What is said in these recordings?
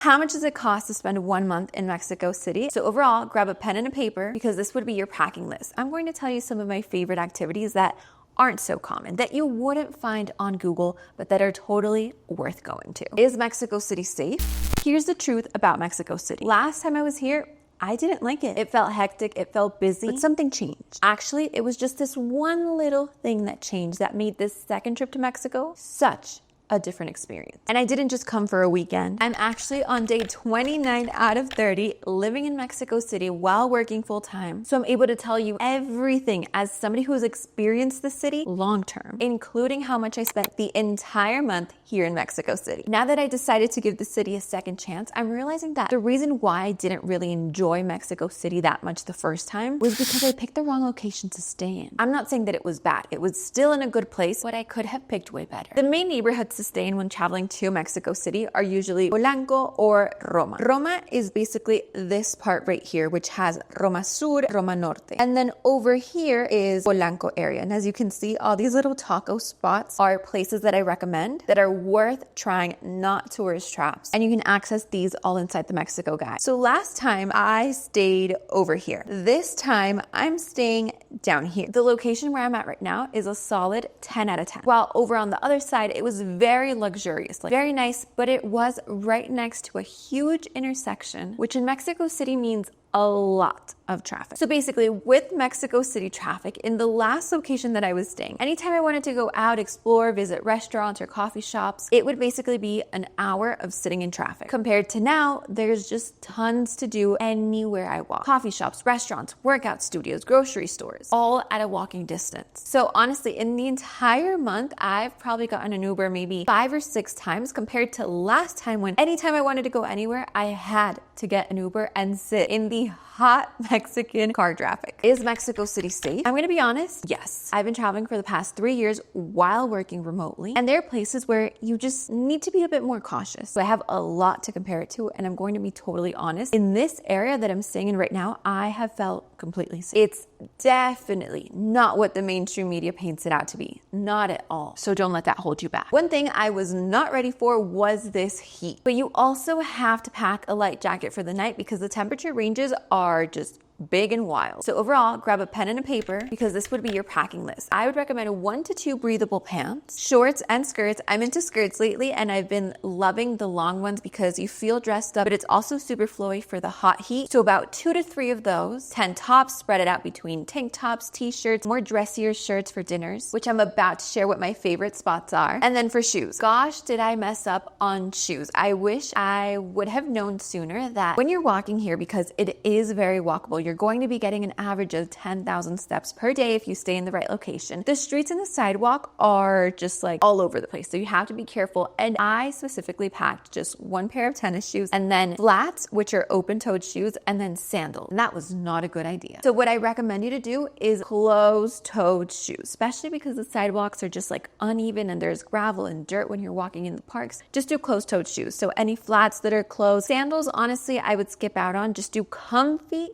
How much does it cost to spend 1 month in Mexico City? So overall, grab a pen and a paper because this would be your packing list. I'm going to tell you some of my favorite activities that aren't so common, that you wouldn't find on Google, but that are totally worth going to. Is Mexico City safe? Here's the truth about Mexico City. Last time I was here, I didn't like it. It felt hectic, it felt busy, but something changed. Actually, it was just this one little thing that changed that made this second trip to Mexico such a different experience. And I didn't just come for a weekend. I'm actually on day 29 out of 30 living in Mexico City while working full time. So I'm able to tell you everything as somebody who has experienced the city long term, including how much I spent the entire month here in Mexico City. Now that I decided to give the city a second chance, I'm realizing that the reason why I didn't really enjoy Mexico City that much the first time was because I picked the wrong location to stay in. I'm not saying that it was bad. It was still in a good place, but I could have picked way better. The main neighborhoods to stay in when traveling to Mexico City are usually Polanco or Roma. Roma is basically this part right here, which has Roma Sur, Roma Norte. And then over here is Polanco area. And as you can see, all these little taco spots are places that I recommend that are worth trying, not tourist traps. And you can access these all inside the Mexico Guide. So last time I stayed over here. This time I'm staying down here. The location where I'm at right now is a solid 10 out of 10. While over on the other side, it was very luxurious, like very nice, but it was right next to a huge intersection, which in Mexico City means a lot of traffic. So basically with Mexico City traffic, in the last location that I was staying, anytime I wanted to go out, explore, visit restaurants or coffee shops, it would basically be an hour of sitting in traffic. Compared to now, there's just tons to do anywhere I walk. Coffee shops, restaurants, workout studios, grocery stores, all at a walking distance. So honestly, in the entire month, I've probably gotten an Uber maybe 5 or 6 times compared to last time when anytime I wanted to go anywhere, I had to get an Uber and sit in the hot Mexican car traffic. Is Mexico City safe? I'm gonna be honest, yes. I've been traveling for the past 3 years while working remotely, and there are places where you just need to be a bit more cautious. So I have a lot to compare it to, and I'm going to be totally honest. In this area that I'm staying in right now, I have felt completely safe. It's definitely not what the mainstream media paints it out to be. Not at all. So don't let that hold you back. One thing I was not ready for was this heat. But you also have to pack a light jacket for the night because the temperature ranges are just big and wild. So overall, grab a pen and a paper because this would be your packing list. I would recommend 1 to 2 breathable pants, shorts and skirts. I'm into skirts lately and I've been loving the long ones because you feel dressed up, but it's also super flowy for the hot heat. So about 2 to 3 of those, 10 tops, spread it out between tank tops, t-shirts, more dressier shirts for dinners, which I'm about to share what my favorite spots are. And then for shoes, gosh, did I mess up on shoes. I wish I would have known sooner that when you're walking here, because it is very walkable, you're going to be getting an average of 10,000 steps per day if you stay in the right location. The streets and the sidewalk are just like all over the place, so you have to be careful. And I specifically packed just 1 pair of tennis shoes and then flats, which are open-toed shoes, and then sandals. And that was not a good idea. So what I recommend you to do is closed-toed shoes, especially because the sidewalks are just like uneven and there's gravel and dirt when you're walking in the parks. Just do closed-toed shoes. So any flats that are closed. Sandals, honestly, I would skip out on. Just do comfy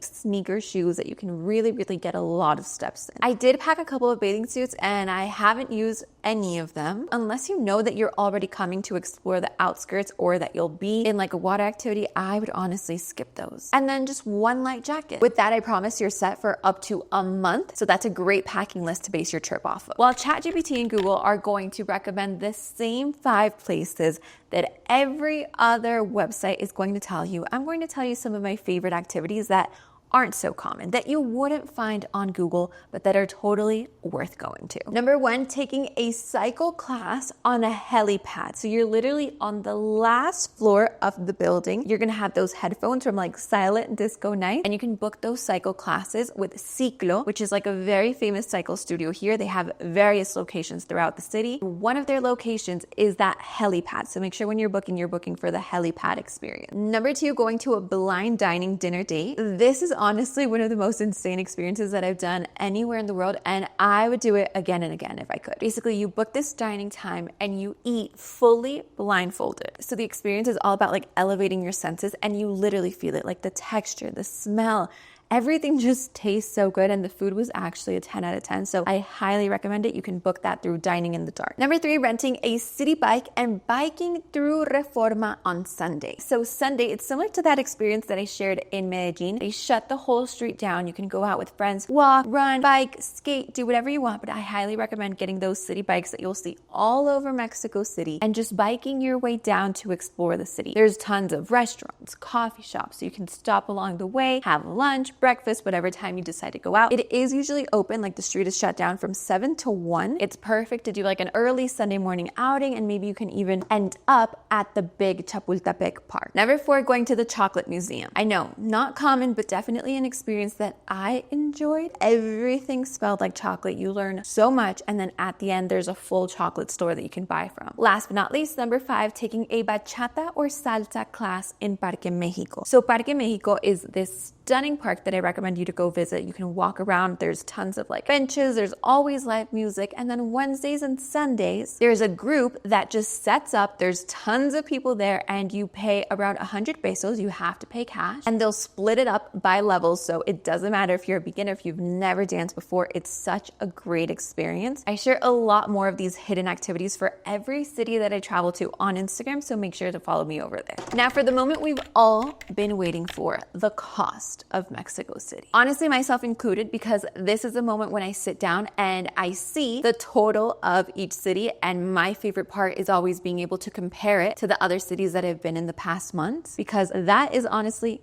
sneaker shoes that you can really get a lot of steps in. I did pack a couple of bathing suits and I haven't used any of them. Unless you know that you're already coming to explore the outskirts or that you'll be in like a water activity, I would honestly skip those. And then just 1 light jacket. With that, I promise you're set for up to a month. So that's a great packing list to base your trip off of. While ChatGPT and Google are going to recommend the same 5 places that every other website is going to tell you, I'm going to tell you some of my favorite activities that aren't so common, that you wouldn't find on Google, but that are totally worth going to. Number 1, taking a cycle class on a helipad. So you're literally on the last floor of the building. You're gonna have those headphones from like Silent Disco Night, and you can book those cycle classes with Ciclo, which is like a very famous cycle studio here. They have various locations throughout the city. One of their locations is that helipad. So make sure when you're booking for the helipad experience. Number 2, going to a blind dining dinner date. This is honestly one of the most insane experiences that I've done anywhere in the world, and I would do it again and again if I could. Basically, you book this dining time and you eat fully blindfolded. So the experience is all about like elevating your senses, and you literally feel it, like the texture, the smell, everything just tastes so good, and the food was actually a 10 out of 10. So I highly recommend it. You can book that through Dining in the Dark. Number 3, renting a city bike and biking through Reforma on Sunday. So Sunday, it's similar to that experience that I shared in Medellin. They shut the whole street down. You can go out with friends, walk, run, bike, skate, do whatever you want, but I highly recommend getting those city bikes that you'll see all over Mexico City and just biking your way down to explore the city. There's tons of restaurants, coffee shops, so you can stop along the way, have lunch, breakfast, whatever time you decide to go out. It is usually open, like the street is shut down from 7 to 1. It's perfect to do like an early Sunday morning outing, and maybe you can even end up at the big Chapultepec Park. Number 4, going to the Chocolate Museum. I know, not common, but definitely an experience that I enjoyed. Everything smelled like chocolate. You learn so much, and then at the end, there's a full chocolate store that you can buy from. Last but not least, number 5, taking a bachata or salsa class in Parque Mexico. So Parque Mexico is this stunning park that I recommend you to go visit. You can walk around. There's tons of like benches. There's always live music. And then Wednesdays and Sundays, there's a group that just sets up. There's tons of people there, and you pay around 100 pesos. You have to pay cash, and they'll split it up by levels. So it doesn't matter if you're a beginner, if you've never danced before. It's such a great experience. I share a lot more of these hidden activities for every city that I travel to on Instagram, so make sure to follow me over there. Now for the moment we've all been waiting for, the cost of Mexico City. Honestly, myself included, because this is the moment when I sit down and I see the total of each city, and my favorite part is always being able to compare it to the other cities that I've been in the past months, because that is honestly,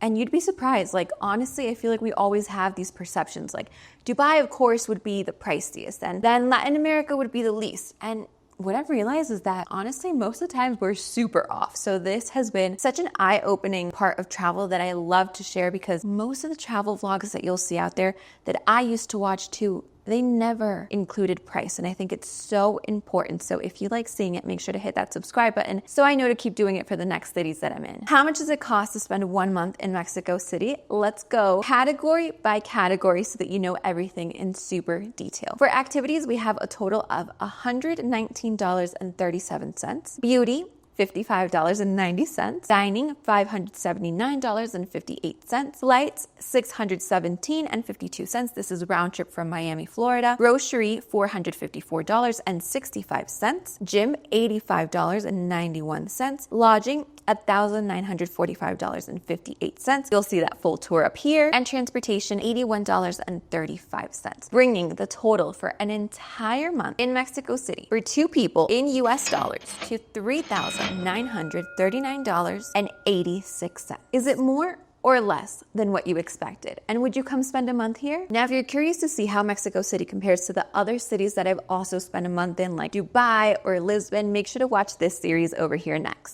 and you'd be surprised. Like, honestly, I feel like we always have these perceptions. Like, Dubai, of course, would be the priciest, and then Latin America would be the least. And what I've realized is that honestly, most of the times we're super off. So this has been such an eye-opening part of travel that I love to share, because most of the travel vlogs that you'll see out there that I used to watch too, they never included price. And I think it's so important. So if you like seeing it, make sure to hit that subscribe button so I know to keep doing it for the next cities that I'm in. How much does it cost to spend 1 month in Mexico City? Let's go category by category so that you know everything in super detail. For activities, we have a total of $119.37. Beauty, $55.90. Dining, $579.58. Flights, $617.52. This is round trip from Miami, Florida. Grocery, $454.65. Gym, $85.91. Lodging, $1,945.58. You'll see that full tour up here. And transportation, $81.35, bringing the total for an entire month in Mexico City for 2 people in US dollars to $3,939.86. Is it more or less than what you expected? And would you come spend a month here? Now, if you're curious to see how Mexico City compares to the other cities that I've also spent a month in, like Dubai or Lisbon, make sure to watch this series over here next.